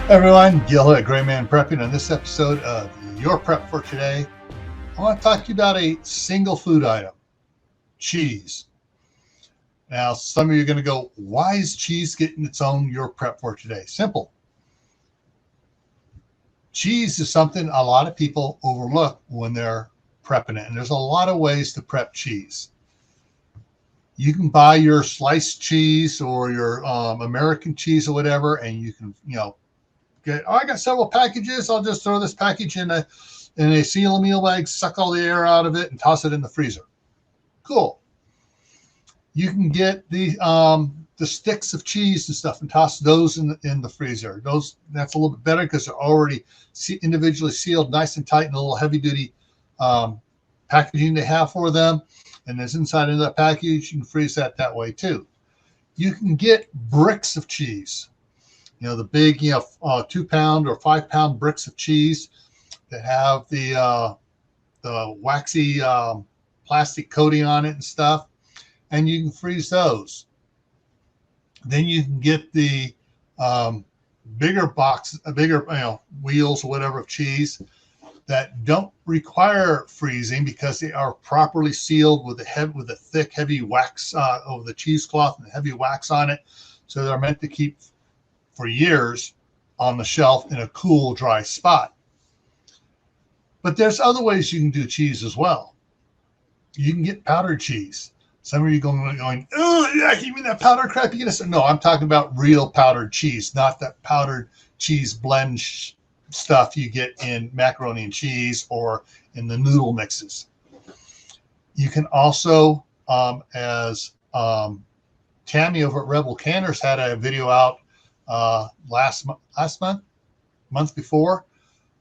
Everyone, Gil at Grayman Prepping. On this episode of Your Prep for Today, I want to talk to you about a single food item, cheese. Now, some of you are going to go, why is cheese getting its own Your Prep for Today? Simple. Cheese is something a lot of people overlook when they're prepping it, and there's a lot of ways to prep cheese. You can buy your sliced cheese or your American cheese or whatever, and you can, I got several packages. I'll just throw this package in a seal meal bag, suck all the air out of it, and toss it in the freezer. See you can get the sticks of cheese and stuff and toss those in the freezer. That's a little bit better because they're already individually sealed, nice and tight, and a little heavy duty packaging they have for them. And there's inside of that package. You can freeze that way too. You can get bricks of cheese. The big, 2-pound or 5-pound bricks of cheese that have the waxy plastic coating on it and stuff, and you can freeze those. Then you can get the bigger wheels or whatever of cheese that don't require freezing because they are properly sealed with a thick, heavy wax over the cheesecloth and heavy wax on it, so they're meant to keep for years on the shelf in a cool, dry spot. But there's other ways you can do cheese as well. You can get powdered cheese. Some of you going, oh yeah, give me that powdered crap. No, I'm talking about real powdered cheese, not that powdered cheese blend stuff you get in macaroni and cheese or in the noodle mixes. You can also, as Tammy over at Rebel Canners had a video out month before,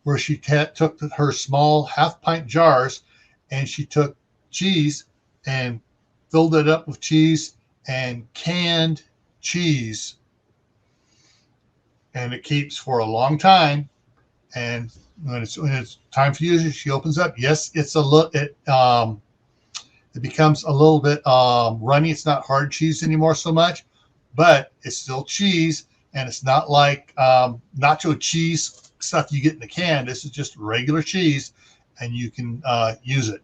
where she took her small 1/2-pint jars and she took cheese and filled it up with cheese and canned cheese, and it keeps for a long time. And when it's time to use it, she opens up. Yes, it becomes a little bit runny. It's not hard cheese anymore so much, but it's still cheese. And it's not like nacho cheese stuff you get in a can. This is just regular cheese, and you can use it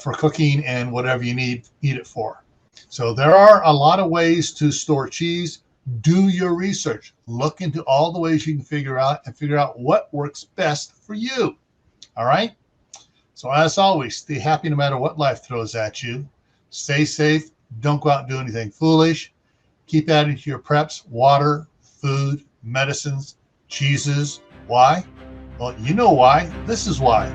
for cooking and whatever you need it for. So there are a lot of ways to store cheese. Do your research. Look into all the ways you can figure out what works best for you. All right? So as always, stay happy no matter what life throws at you. Stay safe. Don't go out and do anything foolish. Keep adding to your preps: water, food, medicines, cheeses. Why? Well, you know why. This is why.